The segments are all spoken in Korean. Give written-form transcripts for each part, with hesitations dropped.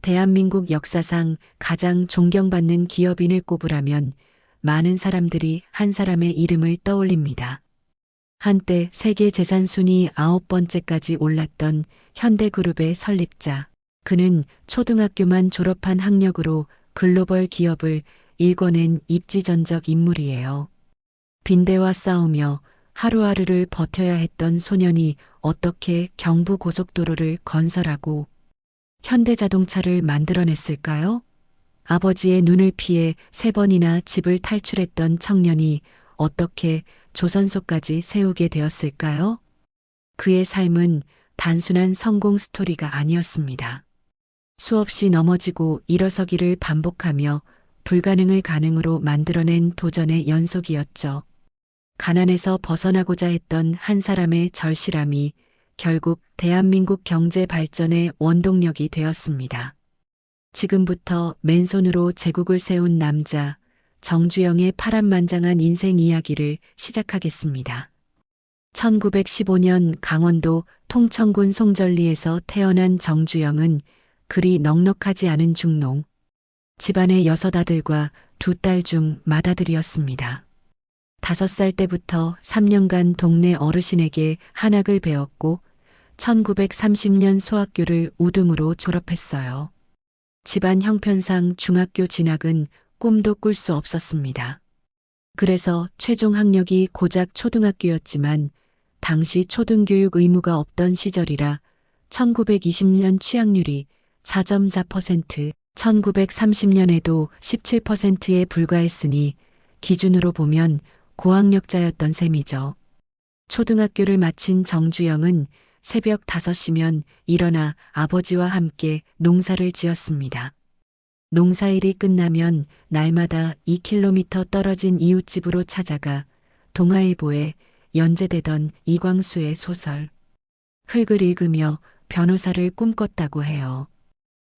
대한민국 역사상 가장 존경받는 기업인을 꼽으라면 많은 사람들이 한 사람의 이름을 떠올립니다. 한때 세계 재산 순위 9번째까지 올랐던 현대그룹의 설립자. 그는 초등학교만 졸업한 학력으로 글로벌 기업을 일궈낸 입지전적 인물이에요. 빈대와 싸우며 하루하루를 버텨야 했던 소년이 어떻게 경부고속도로를 건설하고 현대자동차를 만들어냈을까요? 아버지의 눈을 피해 3번이나 집을 탈출했던 청년이 어떻게 조선소까지 세우게 되었을까요? 그의 삶은 단순한 성공 스토리가 아니었습니다. 수없이 넘어지고 일어서기를 반복하며 불가능을 가능으로 만들어낸 도전의 연속이었죠. 가난에서 벗어나고자 했던 한 사람의 절실함이 결국 대한민국 경제 발전의 원동력이 되었습니다. 지금부터 맨손으로 제국을 세운 남자 정주영의 파란만장한 인생 이야기를 시작하겠습니다. 1915년 강원도 통천군 송전리에서 태어난 정주영은 그리 넉넉하지 않은 중농, 집안의 6 아들과 2 딸 중 맏아들이었습니다. 5살 때부터 3년간 동네 어르신에게 한학을 배웠고 1930년 소학교를 우등으로 졸업했어요. 집안 형편상 중학교 진학은 꿈도 꿀 수 없었습니다. 그래서 최종 학력이 고작 초등학교였지만 당시 초등교육 의무가 없던 시절이라 1920년 취학률이 4.4%, 1930년에도 17%에 불과했으니 기준으로 보면 고학력자였던 셈이죠. 초등학교를 마친 정주영은 새벽 5시면 일어나 아버지와 함께 농사를 지었습니다. 농사일이 끝나면 날마다 2km 떨어진 이웃집으로 찾아가 동아일보에 연재되던 이광수의 소설 흙을 읽으며 변호사를 꿈꿨다고 해요.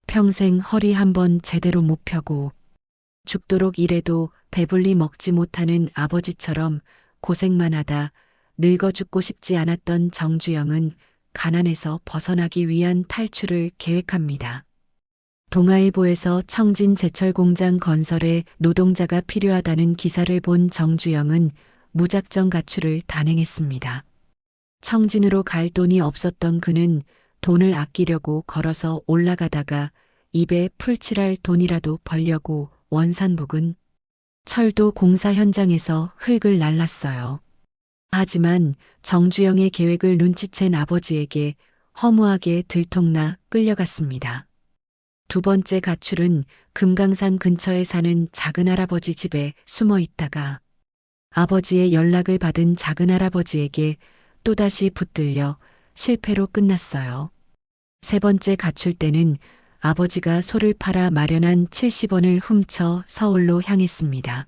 평생 허리 한번 제대로 못 펴고 죽도록 일해도 배불리 먹지 못하는 아버지처럼 고생만 하다 늙어 죽고 싶지 않았던 정주영은 가난에서 벗어나기 위한 탈출을 계획합니다. 동아일보에서 청진 제철공장 건설에 노동자가 필요하다는 기사를 본 정주영은 무작정 가출을 단행했습니다. 청진으로 갈 돈이 없었던 그는 돈을 아끼려고 걸어서 올라가다가 입에 풀칠할 돈이라도 벌려고 원산 부근 철도 공사 현장에서 흙을 날랐어요. 하지만 정주영의 계획을 눈치챈 아버지에게 허무하게 들통나 끌려갔습니다. 2번째 가출은 금강산 근처에 사는 작은할아버지 집에 숨어 있다가 아버지의 연락을 받은 작은할아버지에게 또다시 붙들려 실패로 끝났어요. 3번째 가출 때는 아버지가 소를 팔아 마련한 70원을 훔쳐 서울로 향했습니다.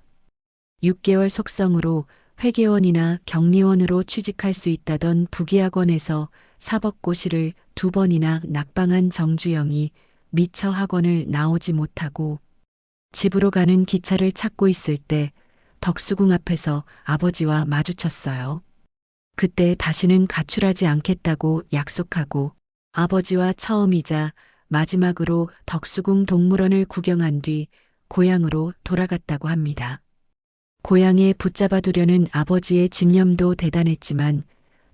6개월 속성으로 회계원이나 격리원으로 취직할 수 있다던 부기학원에서 사법고시를 2번이나 낙방한 정주영이 미처 학원을 나오지 못하고 집으로 가는 기차를 찾고 있을 때 덕수궁 앞에서 아버지와 마주쳤어요. 그때 다시는 가출하지 않겠다고 약속하고 아버지와 처음이자 마지막으로 덕수궁 동물원을 구경한 뒤 고향으로 돌아갔다고 합니다. 고향에 붙잡아 두려는 아버지의 집념도 대단했지만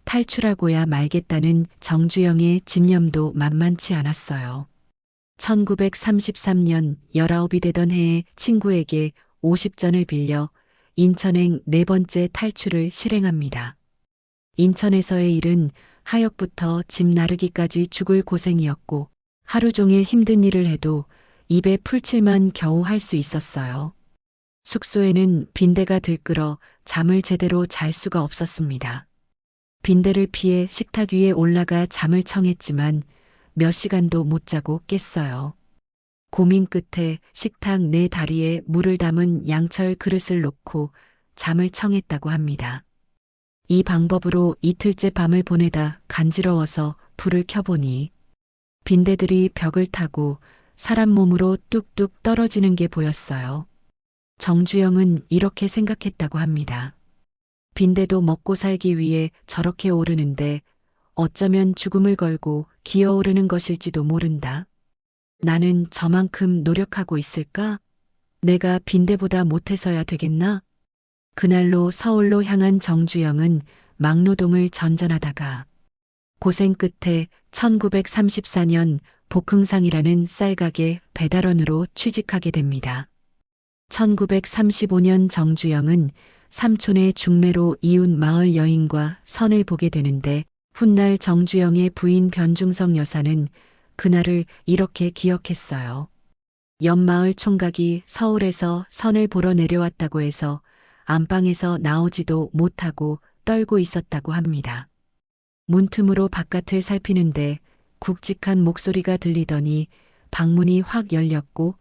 탈출하고야 말겠다는 정주영의 집념도 만만치 않았어요. 1933년 19이 되던 해에 친구에게 50전을 빌려 인천행 4번째 탈출을 실행합니다. 인천에서의 일은 하역부터 집 나르기까지 죽을 고생이었고 하루 종일 힘든 일을 해도 입에 풀칠만 겨우 할 수 있었어요. 숙소에는 빈대가 들끓어 잠을 제대로 잘 수가 없었습니다. 빈대를 피해 식탁 위에 올라가 잠을 청했지만 몇 시간도 못 자고 깼어요. 고민 끝에 식탁 내 다리에 물을 담은 양철 그릇을 놓고 잠을 청했다고 합니다. 이 방법으로 이틀째 밤을 보내다 간지러워서 불을 켜보니 빈대들이 벽을 타고 사람 몸으로 뚝뚝 떨어지는 게 보였어요. 정주영은 이렇게 생각했다고 합니다. 빈대도 먹고 살기 위해 저렇게 오르는데 어쩌면 죽음을 걸고 기어오르는 것일지도 모른다. 나는 저만큼 노력하고 있을까? 내가 빈대보다 못해서야 되겠나? 그날로 서울로 향한 정주영은 막노동을 전전하다가 고생 끝에 1934년 복흥상이라는 쌀가게 배달원으로 취직하게 됩니다. 1935년 정주영은 삼촌의 중매로 이웃 마을 여인과 선을 보게 되는데 훗날 정주영의 부인 변중성 여사는 그날을 이렇게 기억했어요. 옆마을 총각이 서울에서 선을 보러 내려왔다고 해서 안방에서 나오지도 못하고 떨고 있었다고 합니다. 문틈으로 바깥을 살피는데 굵직한 목소리가 들리더니 방문이 확 열렸고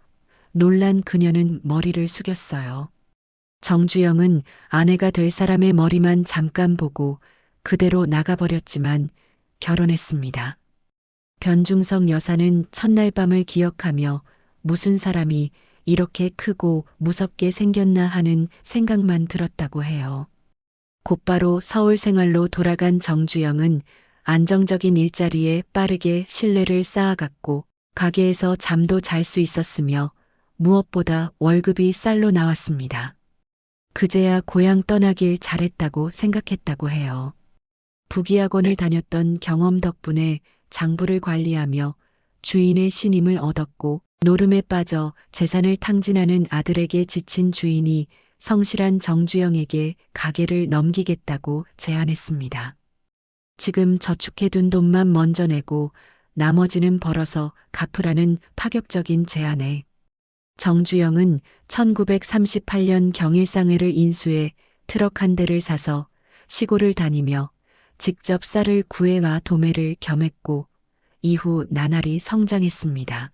놀란 그녀는 머리를 숙였어요. 정주영은 아내가 될 사람의 머리만 잠깐 보고 그대로 나가버렸지만 결혼했습니다. 변중성 여사는 첫날 밤을 기억하며 무슨 사람이 이렇게 크고 무섭게 생겼나 하는 생각만 들었다고 해요. 곧바로 서울 생활로 돌아간 정주영은 안정적인 일자리에 빠르게 신뢰를 쌓아갔고 가게에서 잠도 잘 수 있었으며 무엇보다 월급이 쌀로 나왔습니다. 그제야 고향 떠나길 잘했다고 생각했다고 해요. 부기학원을 다녔던 경험 덕분에 장부를 관리하며 주인의 신임을 얻었고 노름에 빠져 재산을 탕진하는 아들에게 지친 주인이 성실한 정주영에게 가게를 넘기겠다고 제안했습니다. 지금 저축해둔 돈만 먼저 내고 나머지는 벌어서 갚으라는 파격적인 제안에 정주영은 1938년 경일상회를 인수해 트럭 한 대를 사서 시골을 다니며 직접 쌀을 구해와 도매를 겸했고 이후 나날이 성장했습니다.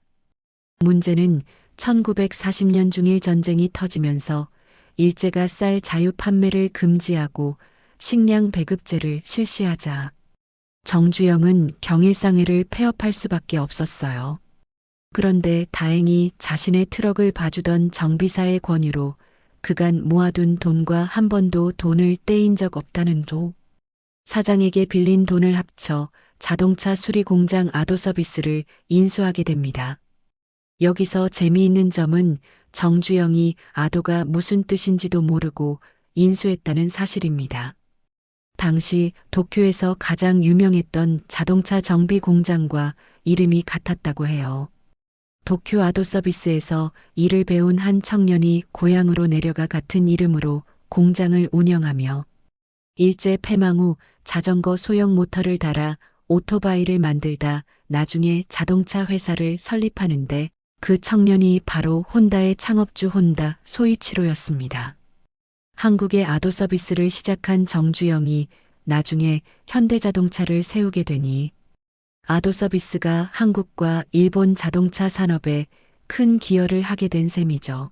문제는 1940년 중일 전쟁이 터지면서 일제가 쌀 자유 판매를 금지하고 식량 배급제를 실시하자 정주영은 경일상회를 폐업할 수밖에 없었어요. 그런데 다행히 자신의 트럭을 봐주던 정비사의 권유로 그간 모아둔 돈과 한 번도 돈을 떼인 적 없다는 도 사장에게 빌린 돈을 합쳐 자동차 수리 공장 아도 서비스를 인수하게 됩니다. 여기서 재미있는 점은 정주영이 아도가 무슨 뜻인지도 모르고 인수했다는 사실입니다. 당시 도쿄에서 가장 유명했던 자동차 정비 공장과 이름이 같았다고 해요. 도쿄 아도 서비스에서 일을 배운 한 청년이 고향으로 내려가 같은 이름으로 공장을 운영하며 일제 폐망 후 자전거 소형 모터를 달아 오토바이를 만들다 나중에 자동차 회사를 설립하는데 그 청년이 바로 혼다의 창업주 혼다 소이치로였습니다. 한국의 아도 서비스를 시작한 정주영이 나중에 현대자동차를 세우게 되니 아도 서비스가 한국과 일본 자동차 산업에 큰 기여를 하게 된 셈이죠.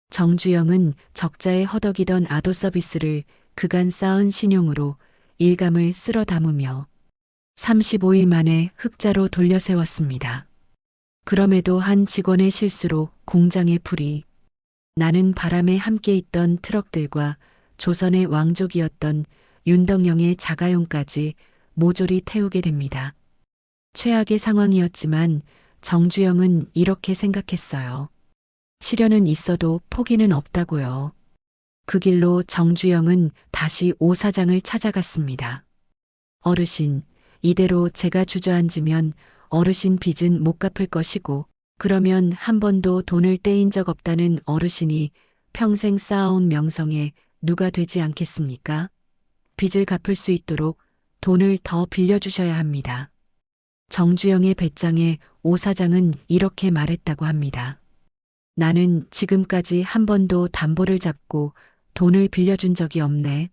정주영은 적자에 허덕이던 아도 서비스를 그간 쌓은 신용으로 일감을 쓸어 담으며 35일 만에 흑자로 돌려 세웠습니다. 그럼에도 한 직원의 실수로 공장의 불이 나는 바람에 함께 있던 트럭들과 조선의 왕족이었던 윤덕영의 자가용까지 모조리 태우게 됩니다. 최악의 상황이었지만 정주영은 이렇게 생각했어요. 시련은 있어도 포기는 없다고요. 그 길로 정주영은 다시 오 사장을 찾아갔습니다. 어르신, 이대로 제가 주저앉으면 어르신 빚은 못 갚을 것이고 그러면 한 번도 돈을 떼인 적 없다는 어르신이 평생 쌓아온 명성에 누가 되지 않겠습니까? 빚을 갚을 수 있도록 돈을 더 빌려주셔야 합니다. 정주영의 배짱에 오 사장은 이렇게 말했다고 합니다. 나는 지금까지 한 번도 담보를 잡고 돈을 빌려준 적이 없네.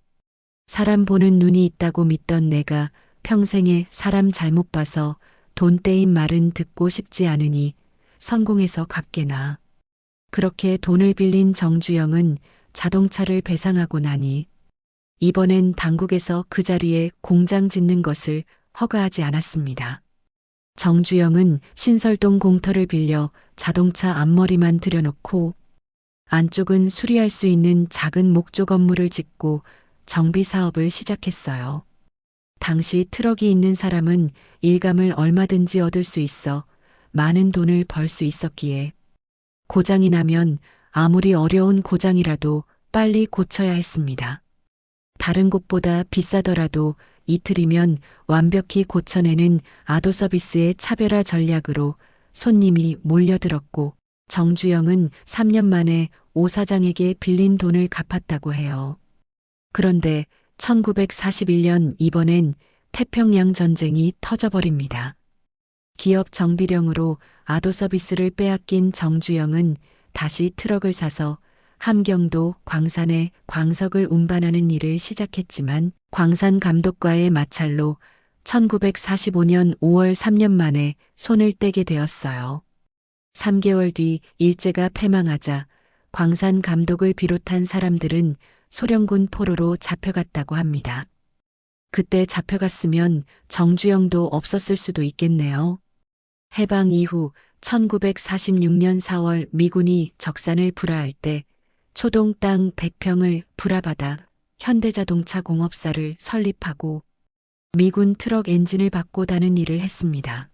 사람 보는 눈이 있다고 믿던 내가 평생에 사람 잘못 봐서 돈 떼인 말은 듣고 싶지 않으니 성공해서 갚게나. 그렇게 돈을 빌린 정주영은 자동차를 배상하고 나니 이번엔 당국에서 그 자리에 공장 짓는 것을 허가하지 않았습니다. 정주영은 신설동 공터를 빌려 자동차 앞머리만 들여놓고 안쪽은 수리할 수 있는 작은 목조 건물을 짓고 정비 사업을 시작했어요. 당시 트럭이 있는 사람은 일감을 얼마든지 얻을 수 있어 많은 돈을 벌 수 있었기에 고장이 나면 아무리 어려운 고장이라도 빨리 고쳐야 했습니다. 다른 곳보다 비싸더라도 이틀이면 완벽히 고쳐내는 아도 서비스의 차별화 전략으로 손님이 몰려들었고 정주영은 3년 만에 오 사장에게 빌린 돈을 갚았다고 해요. 그런데 1941년 이번엔 태평양 전쟁이 터져버립니다. 기업 정비령으로 아도 서비스를 빼앗긴 정주영은 다시 트럭을 사서 함경도 광산에 광석을 운반하는 일을 시작했지만 광산 감독과의 마찰로 1945년 5월 3년 만에 손을 떼게 되었어요. 3개월 뒤 일제가 패망하자 광산 감독을 비롯한 사람들은 소련군 포로로 잡혀갔다고 합니다. 그때 잡혀갔으면 정주영도 없었을 수도 있겠네요. 해방 이후 1946년 4월 미군이 적산을 불하할 때 초동 땅 100평을 불하받아 현대자동차 공업사를 설립하고 미군 트럭 엔진을 바꿔다는 일을 했습니다.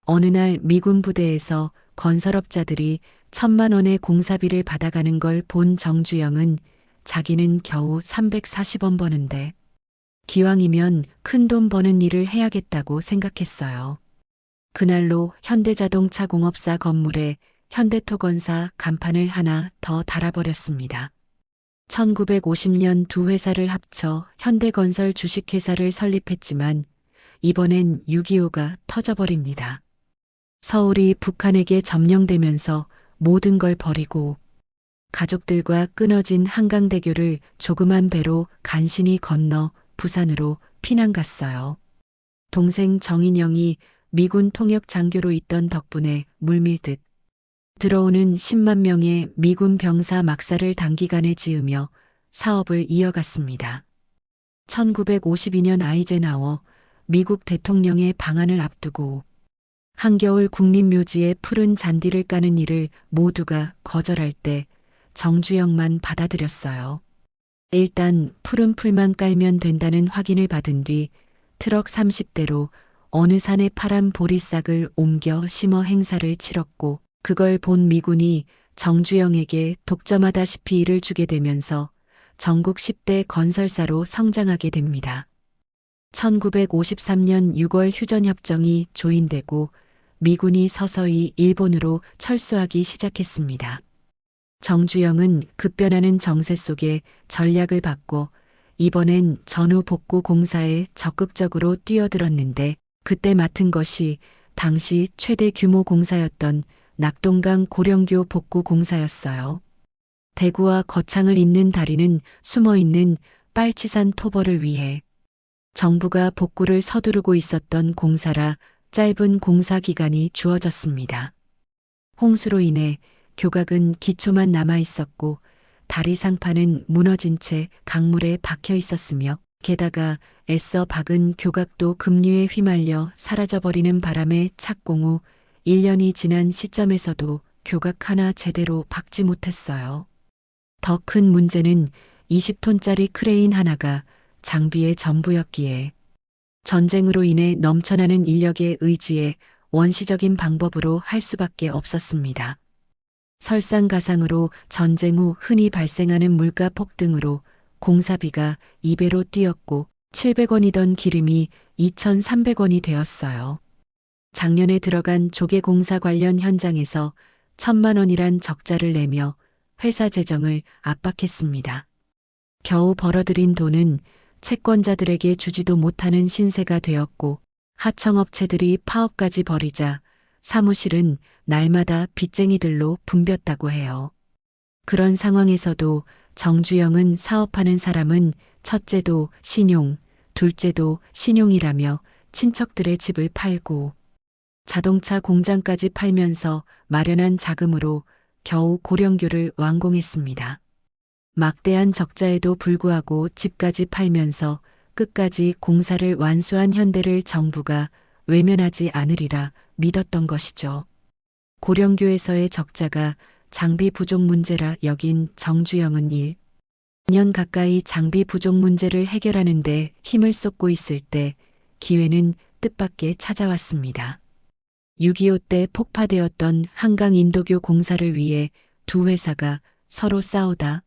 어느 날 미군 부대에서 건설업자들이 1,000만 원의 공사비를 받아가는 걸 본 정주영은 자기는 겨우 340원 버는데 기왕이면 큰돈 버는 일을 해야겠다고 생각했어요. 그날로 현대자동차 공업사 건물에 현대토건사 간판을 하나 더 달아버렸습니다. 1950년 두 회사를 합쳐 현대건설 주식회사를 설립했지만 이번엔 6.25가 터져버립니다. 서울이 북한에게 점령되면서 모든 걸 버리고 가족들과 끊어진 한강대교를 조그만 배로 간신히 건너 부산으로 피난 갔어요. 동생 정인영이 미군 통역 장교로 있던 덕분에 물밀듯 들어오는 10만 명의 미군 병사 막사를 단기간에 지으며 사업을 이어갔습니다. 1952년 아이젠하워 미국 대통령의 방한을 앞두고 한겨울 국립묘지에 푸른 잔디를 까는 일을 모두가 거절할 때 정주영만 받아들였어요. 일단 푸른 풀만 깔면 된다는 확인을 받은 뒤 트럭 30대로 어느 산에 파란 보리싹을 옮겨 심어 행사를 치렀고 그걸 본 미군이 정주영에게 독점하다시피 일을 주게 되면서 전국 10대 건설사로 성장하게 됩니다. 1953년 6월 휴전협정이 조인되고 미군이 서서히 일본으로 철수하기 시작했습니다. 정주영은 급변하는 정세 속에 전략을 바꿔 이번엔 전후 복구 공사에 적극적으로 뛰어들었는데 그때 맡은 것이 당시 최대 규모 공사였던 낙동강 고령교 복구 공사였어요. 대구와 거창을 잇는 다리는 숨어있는 빨치산 토벌을 위해 정부가 복구를 서두르고 있었던 공사라 짧은 공사 기간이 주어졌습니다. 홍수로 인해 교각은 기초만 남아 있었고 다리 상판은 무너진 채 강물에 박혀 있었으며 게다가 애써 박은 교각도 급류에 휘말려 사라져버리는 바람에 착공 후 1년이 지난 시점에서도 교각 하나 제대로 박지 못했어요. 더 큰 문제는 20톤짜리 크레인 하나가 장비의 전부였기에 전쟁으로 인해 넘쳐나는 인력의 의지에 원시적인 방법으로 할 수밖에 없었습니다. 설상가상으로 전쟁 후 흔히 발생하는 물가 폭등으로 공사비가 2배로 뛰었고 700원이던 기름이 2,300원이 되었어요. 작년에 들어간 조개공사 관련 현장에서 1,000만 원이란 적자를 내며 회사 재정을 압박했습니다. 겨우 벌어들인 돈은 채권자들에게 주지도 못하는 신세가 되었고 하청업체들이 파업까지 벌이자 사무실은 날마다 빚쟁이들로 붐볐다고 해요. 그런 상황에서도 정주영은 사업하는 사람은 첫째도 신용, 둘째도 신용이라며 친척들의 집을 팔고 자동차 공장까지 팔면서 마련한 자금으로 겨우 고령교를 완공했습니다. 막대한 적자에도 불구하고 집까지 팔면서 끝까지 공사를 완수한 현대를 정부가 외면하지 않으리라 믿었던 것이죠. 고령교에서의 적자가 장비 부족 문제라 여긴 정주영은 1년 가까이 장비 부족 문제를 해결하는 데 힘을 쏟고 있을 때 기회는 뜻밖의 찾아왔습니다. 6.25 때 폭파되었던 한강 인도교 공사를 위해 두 회사가 서로 싸우다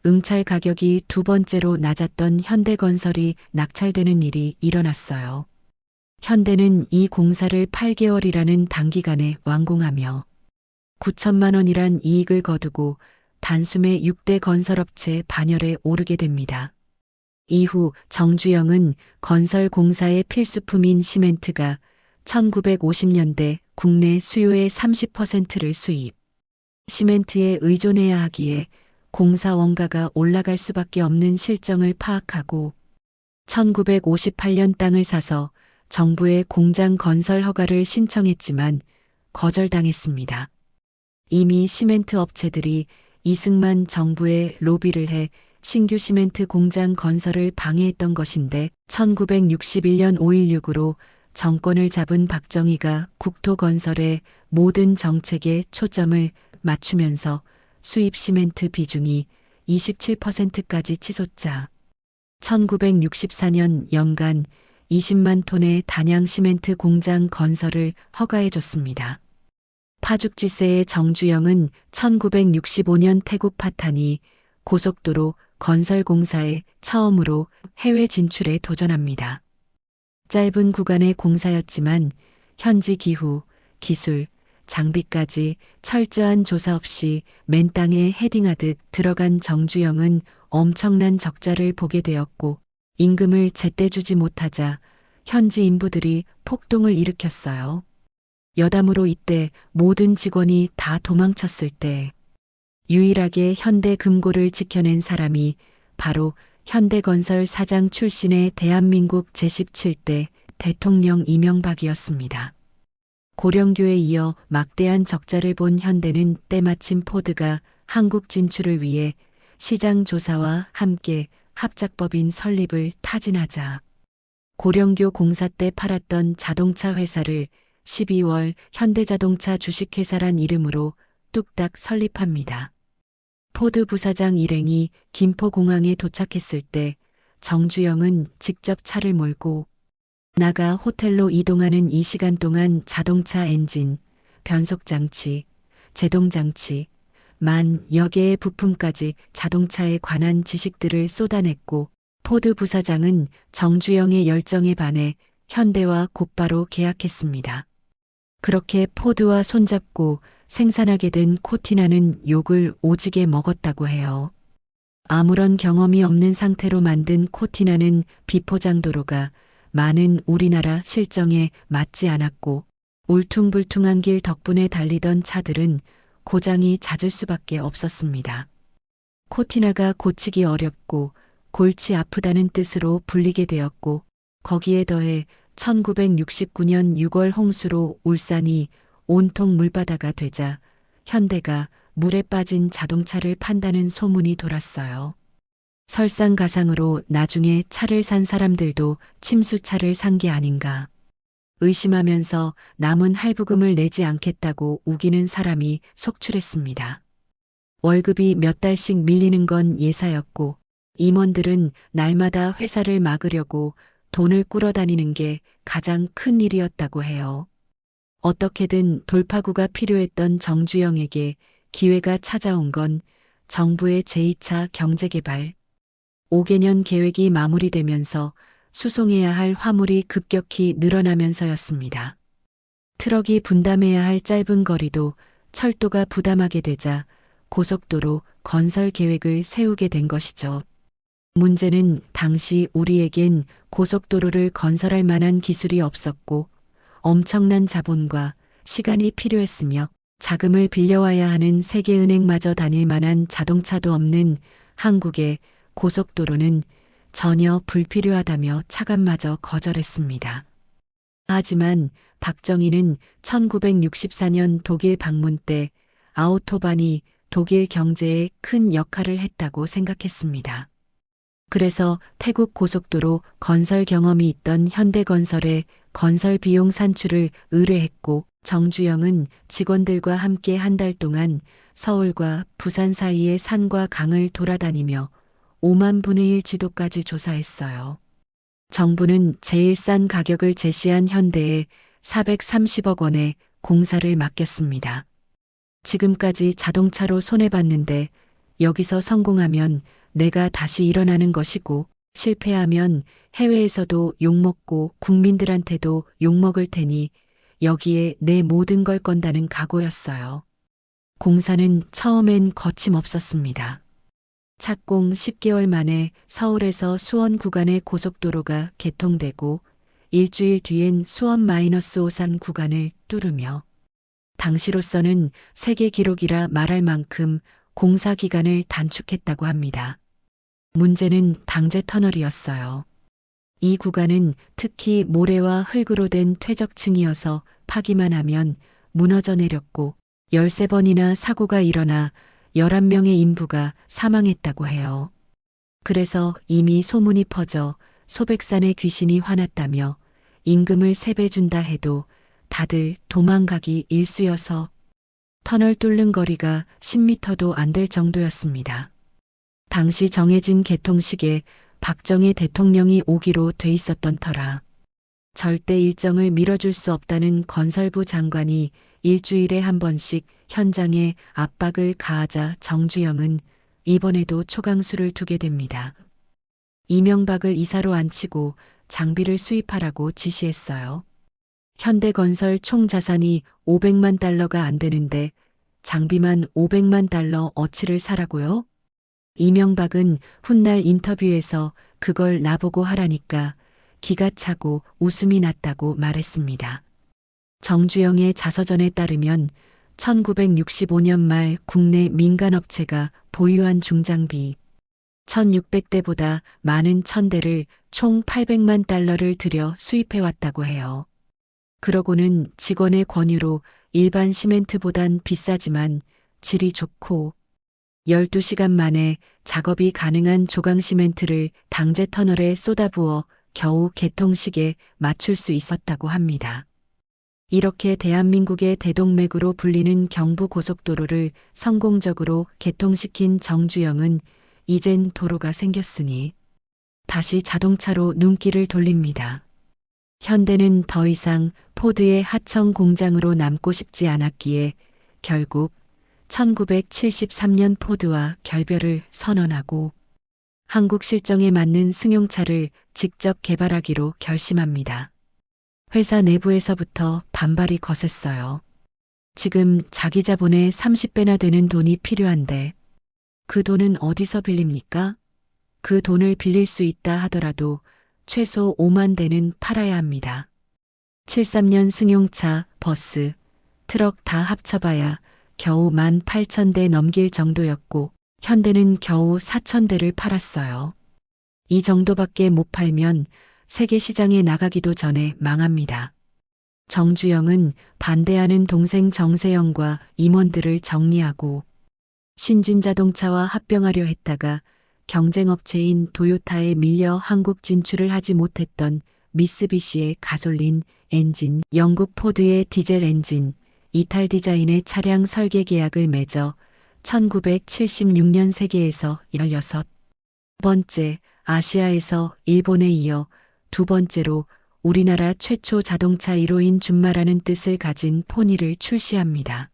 응찰 가격이 두 번째로 낮았던 현대건설이 낙찰되는 일이 일어났어요. 현대는 이 공사를 8개월이라는 단기간에 완공하며 9천만 원이란 이익을 거두고 단숨에 6대 건설업체 반열에 오르게 됩니다. 이후 정주영은 건설 공사의 필수품인 시멘트가 1950년대 국내 수요의 30%를 수입. 시멘트에 의존해야 하기에 공사 원가가 올라갈 수밖에 없는 실정을 파악하고 1958년 땅을 사서 정부에 공장 건설 허가를 신청했지만 거절당했습니다. 이미 시멘트 업체들이 이승만 정부에 로비를 해 신규 시멘트 공장 건설을 방해했던 것인데 1961년 5.16으로 정권을 잡은 박정희가 국토건설의 모든 정책에 초점을 맞추면서 수입 시멘트 비중이 27%까지 치솟자 1964년 연간 20만 톤의 단양 시멘트 공장 건설을 허가해줬습니다. 파죽지세의 정주영은 1965년 태국 파탄이 고속도로 건설 공사에 처음으로 해외 진출에 도전합니다. 짧은 구간의 공사였지만 현지 기후, 기술, 장비까지 철저한 조사 없이 맨 땅에 헤딩하듯 들어간 정주영은 엄청난 적자를 보게 되었고 임금을 제때 주지 못하자 현지 인부들이 폭동을 일으켰어요. 여담으로 이때 모든 직원이 다 도망쳤을 때 유일하게 현대금고를 지켜낸 사람이 바로 현대건설 사장 출신의 대한민국 제17대 대통령 이명박이었습니다. 고령교에 이어 막대한 적자를 본 현대는 때마침 포드가 한국 진출을 위해 시장 조사와 함께 합작법인 설립을 타진하자 고령교 공사 때 팔았던 자동차 회사를 12월 현대자동차 주식회사란 이름으로 뚝딱 설립합니다. 포드 부사장 일행이 김포공항에 도착했을 때 정주영은 직접 차를 몰고 나가 호텔로 이동하는 이 시간 동안 자동차 엔진, 변속장치, 제동장치, 여 개의 부품까지 자동차에 관한 지식들을 쏟아냈고 포드 부사장은 정주영의 열정에 반해 현대와 곧바로 계약했습니다. 그렇게 포드와 손잡고 생산하게 된 코티나는 욕을 오지게 먹었다고 해요. 아무런 경험이 없는 상태로 만든 코티나는 비포장도로가 많은 우리나라 실정에 맞지 않았고 울퉁불퉁한 길 덕분에 달리던 차들은 고장이 잦을 수밖에 없었습니다. 코티나가 고치기 어렵고 골치 아프다는 뜻으로 불리게 되었고 거기에 더해 1969년 6월 홍수로 울산이 온통 물바다가 되자 현대가 물에 빠진 자동차를 판다는 소문이 돌았어요. 설상가상으로 나중에 차를 산 사람들도 침수차를 산 게 아닌가 의심하면서 남은 할부금을 내지 않겠다고 우기는 사람이 속출했습니다. 월급이 몇 달씩 밀리는 건 예사였고 임원들은 날마다 회사를 막으려고 돈을 꾸러다니는 게 가장 큰 일이었다고 해요. 어떻게든 돌파구가 필요했던 정주영에게 기회가 찾아온 건 정부의 제2차 경제개발 5개년 계획이 마무리되면서 수송해야 할 화물이 급격히 늘어나면서였습니다. 트럭이 분담해야 할 짧은 거리도 철도가 부담하게 되자 고속도로 건설 계획을 세우게 된 것이죠. 문제는 당시 우리에겐 고속도로를 건설할 만한 기술이 없었고 엄청난 자본과 시간이 필요했으며 자금을 빌려와야 하는 세계은행마저 다닐 만한 자동차도 없는 한국의 고속도로는 전혀 불필요하다며 차관마저 거절했습니다. 하지만 박정희는 1964년 독일 방문 때 아우토반이 독일 경제에 큰 역할을 했다고 생각했습니다. 그래서 태국 고속도로 건설 경험이 있던 현대건설에 건설 비용 산출을 의뢰했고 정주영은 직원들과 함께 한 달 동안 서울과 부산 사이의 산과 강을 돌아다니며 5만 분의 1 지도까지 조사했어요. 정부는 제일 싼 가격을 제시한 현대에 430억 원의 공사를 맡겼습니다. 지금까지 자동차로 손해봤는데 여기서 성공하면 내가 다시 일어나는 것이고 실패하면 해외에서도 욕먹고 국민들한테도 욕먹을 테니 여기에 내 모든 걸 건다는 각오였어요. 공사는 처음엔 거침없었습니다. 착공 10개월 만에 서울에서 수원 구간의 고속도로가 개통되고 일주일 뒤엔 수원 -오산 구간을 뚫으며 당시로서는 세계 기록이라 말할 만큼 공사 기간을 단축했다고 합니다. 문제는 방제 터널이었어요. 이 구간은 특히 모래와 흙으로 된 퇴적층이어서 파기만 하면 무너져 내렸고 13번이나 사고가 일어나 11명의 인부가 사망했다고 해요. 그래서 이미 소문이 퍼져 소백산의 귀신이 화났다며 임금을 3배 준다 해도 다들 도망가기 일쑤여서 터널 뚫는 거리가 10m도 안 될 정도였습니다. 당시 정해진 개통식에 박정희 대통령이 오기로 돼 있었던 터라 절대 일정을 미뤄줄 수 없다는 건설부 장관이 일주일에 한 번씩 현장에 압박을 가하자 정주영은 이번에도 초강수를 두게 됩니다. 이명박을 이사로 앉히고 장비를 수입하라고 지시했어요. 현대건설 총 자산이 500만 달러가 안 되는데 장비만 500만 달러 어치를 사라고요? 이명박은 훗날 인터뷰에서 그걸 나보고 하라니까 기가 차고 웃음이 났다고 말했습니다. 정주영의 자서전에 따르면 1965년 말 국내 민간업체가 보유한 중장비 1600대보다 많은 1000대를 총 800만 달러를 들여 수입해왔다고 해요. 그러고는 직원의 권유로 일반 시멘트보단 비싸지만 질이 좋고 12시간 만에 작업이 가능한 조강 시멘트를 방제 터널에 쏟아부어 겨우 개통식에 맞출 수 있었다고 합니다. 이렇게 대한민국의 대동맥으로 불리는 경부고속도로를 성공적으로 개통시킨 정주영은 이젠 도로가 생겼으니 다시 자동차로 눈길을 돌립니다. 현대는 더 이상 포드의 하청 공장으로 남고 싶지 않았기에 결국 1973년 포드와 결별을 선언하고 한국 실정에 맞는 승용차를 직접 개발하기로 결심합니다. 회사 내부에서부터 반발이 거셌어요. 지금 자기 자본의 30배나 되는 돈이 필요한데 그 돈은 어디서 빌립니까? 그 돈을 빌릴 수 있다 하더라도 최소 5만 대는 팔아야 합니다. 73년 승용차, 버스, 트럭 다 합쳐봐야 겨우 18,000대 넘길 정도였고 현대는 겨우 4,000대를 팔았어요. 이 정도밖에 못 팔면 세계 시장에 나가기도 전에 망합니다. 정주영은 반대하는 동생 정세영과 임원들을 정리하고 신진자동차와 합병하려 했다가 경쟁업체인 도요타에 밀려 한국 진출을 하지 못했던 미쓰비시의 가솔린 엔진, 영국 포드의 디젤 엔진, 이탈 디자인의 차량 설계 계약을 맺어 1976년 세계에서 16번째, 아시아에서 일본에 이어 2번째로 우리나라 최초 자동차 1호인 준마라는 뜻을 가진 포니를 출시합니다.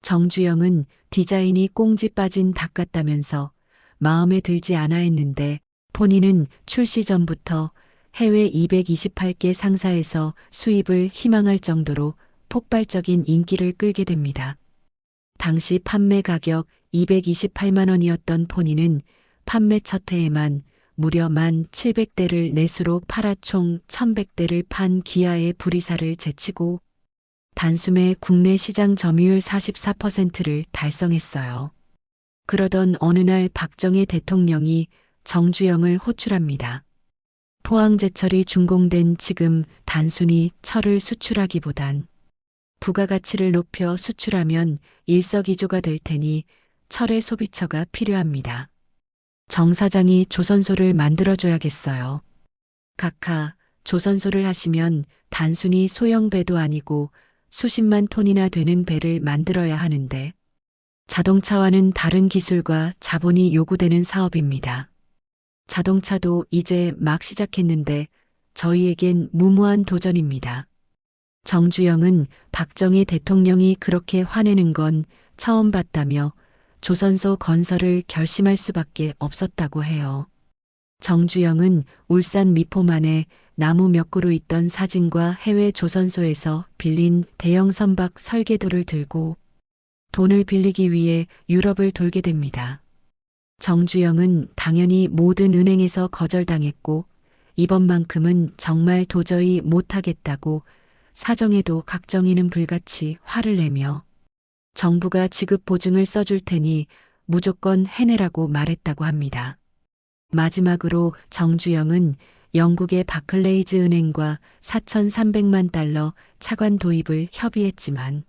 정주영은 디자인이 꽁지 빠진 닭 같다면서 마음에 들지 않아 했는데 포니는 출시 전부터 해외 228개 상사에서 수입을 희망할 정도로 폭발적인 인기를 끌게 됩니다. 당시 판매 가격 228만 원이었던 포니는 판매 첫 해에만 무려 1,700대를 내수로 팔아 총 1,100대를 판 기아의 불이사를 제치고 단숨에 국내 시장 점유율 44%를 달성했어요. 그러던 어느 날 박정희 대통령이 정주영을 호출합니다. 포항제철이 준공된 지금 단순히 철을 수출하기보단 부가가치를 높여 수출하면 일석이조가 될 테니 철의 소비처가 필요합니다. 정 사장이 조선소를 만들어줘야겠어요. 각하, 조선소를 하시면 단순히 소형 배도 아니고 수십만 톤이나 되는 배를 만들어야 하는데 자동차와는 다른 기술과 자본이 요구되는 사업입니다. 자동차도 이제 막 시작했는데 저희에겐 무모한 도전입니다. 정주영은 박정희 대통령이 그렇게 화내는 건 처음 봤다며 조선소 건설을 결심할 수밖에 없었다고 해요. 정주영은 울산 미포만에 나무 몇 그루 있던 사진과 해외 조선소에서 빌린 대형 선박 설계도를 들고 돈을 빌리기 위해 유럽을 돌게 됩니다. 정주영은 당연히 모든 은행에서 거절당했고 이번만큼은 정말 도저히 못하겠다고 사정에도 각정이는 불같이 화를 내며 정부가 지급 보증을 써줄 테니 무조건 해내라고 말했다고 합니다. 마지막으로 정주영은 영국의 바클레이즈 은행과 4,300만 달러 차관 도입을 협의했지만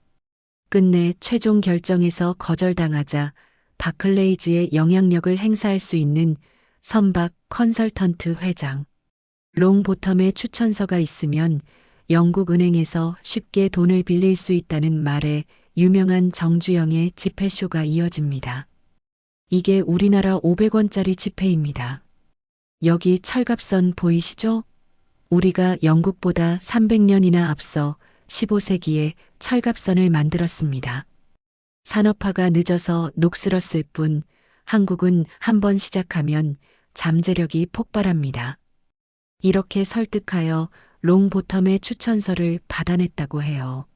끝내 최종 결정에서 거절당하자 바클레이즈의 영향력을 행사할 수 있는 선박 컨설턴트 회장 롱보텀의 추천서가 있으면 영국 은행에서 쉽게 돈을 빌릴 수 있다는 말에 유명한 정주영의 지폐쇼가 이어집니다. 이게 우리나라 500원짜리 지폐입니다. 여기 철갑선 보이시죠? 우리가 영국보다 300년이나 앞서 15세기에 철갑선을 만들었습니다. 산업화가 늦어서 녹슬었을 뿐 한국은 한번 시작하면 잠재력이 폭발합니다. 이렇게 설득하여 롱보텀의 추천서를 받아냈다고 해요.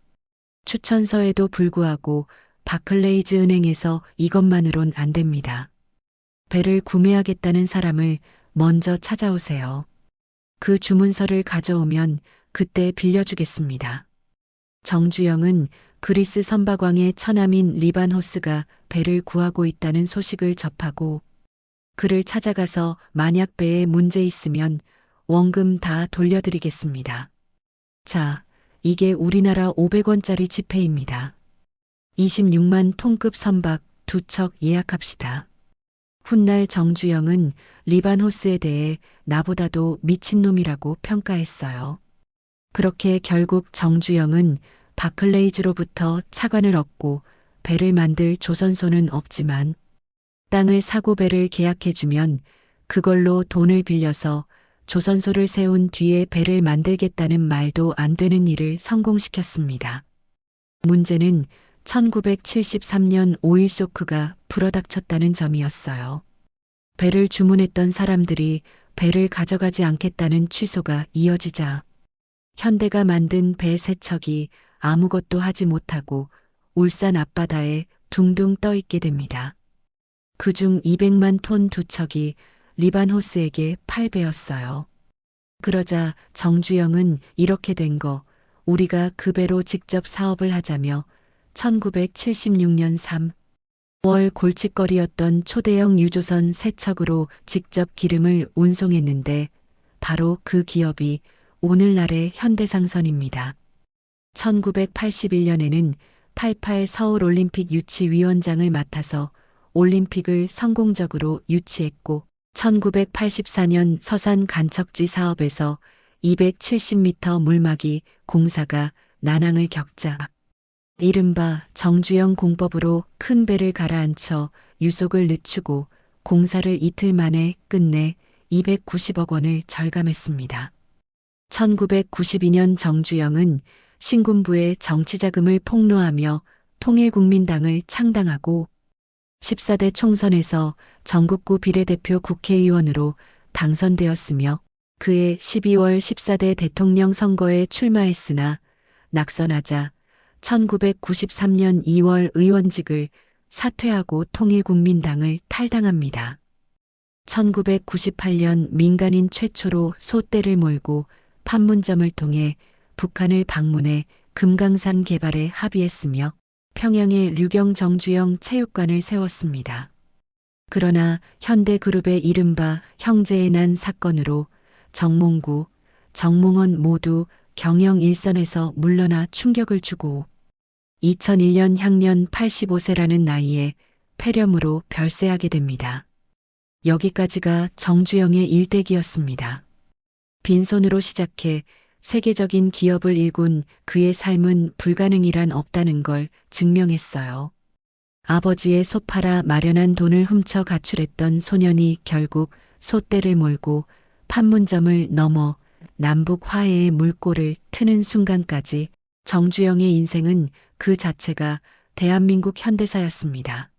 추천서에도 불구하고 바클레이즈 은행에서 이것만으론 안 됩니다. 배를 구매하겠다는 사람을 먼저 찾아오세요. 그 주문서를 가져오면 그때 빌려주겠습니다. 정주영은 그리스 선박왕의 처남인 리반호스가 배를 구하고 있다는 소식을 접하고 그를 찾아가서 만약 배에 문제 있으면 원금 다 돌려드리겠습니다. 자, 이게 우리나라 500원짜리 지폐입니다. 26만 톤급 선박 2척 예약합시다. 훗날 정주영은 리반호스에 대해 나보다도 미친놈이라고 평가했어요. 그렇게 결국 정주영은 바클레이즈로부터 차관을 얻고 배를 만들 조선소는 없지만 땅을 사고 배를 계약해주면 그걸로 돈을 빌려서 조선소를 세운 뒤에 배를 만들겠다는 말도 안 되는 일을 성공시켰습니다. 문제는 1973년 오일 쇼크가 불어닥쳤다는 점이었어요. 배를 주문했던 사람들이 배를 가져가지 않겠다는 취소가 이어지자 현대가 만든 배 세 척이 아무것도 하지 못하고 울산 앞바다에 둥둥 떠 있게 됩니다. 그중 200만 톤 2척이 리반호스에게 팔배였어요. 그러자 정주영은 이렇게 된 거 우리가 그 배로 직접 사업을 하자며 1976년 3월 골칫거리였던 초대형 유조선 세 척으로 직접 기름을 운송했는데 바로 그 기업이 오늘날의 현대상선입니다. 1981년에는 88 서울올림픽 유치위원장을 맡아서 올림픽을 성공적으로 유치했고 1984년 서산 간척지 사업에서 270m 물막이 공사가 난항을 겪자 이른바 정주영 공법으로 큰 배를 가라앉혀 유속을 늦추고 공사를 이틀 만에 끝내 290억 원을 절감했습니다. 1992년 정주영은 신군부의 정치자금을 폭로하며 통일국민당을 창당하고 14대 총선에서 전국구 비례대표 국회의원으로 당선되었으며 그해 12월 14대 대통령 선거에 출마했으나 낙선하자 1993년 2월 의원직을 사퇴하고 통일국민당을 탈당합니다. 1998년 민간인 최초로 소떼를 몰고 판문점을 통해 북한을 방문해 금강산 개발에 합의했으며 평양에 류경 정주영 체육관을 세웠습니다. 그러나 현대그룹의 이른바 형제의 난 사건으로 정몽구, 정몽원 모두 경영 일선에서 물러나 충격을 주고 2001년 향년 85세라는 나이에 폐렴으로 별세하게 됩니다. 여기까지가 정주영의 일대기였습니다. 빈손으로 시작해 세계적인 기업을 일군 그의 삶은 불가능이란 없다는 걸 증명했어요. 아버지의 소 팔아 마련한 돈을 훔쳐 가출했던 소년이 결국 소떼를 몰고 판문점을 넘어 남북 화해의 물꼬를 트는 순간까지 정주영의 인생은 그 자체가 대한민국 현대사였습니다.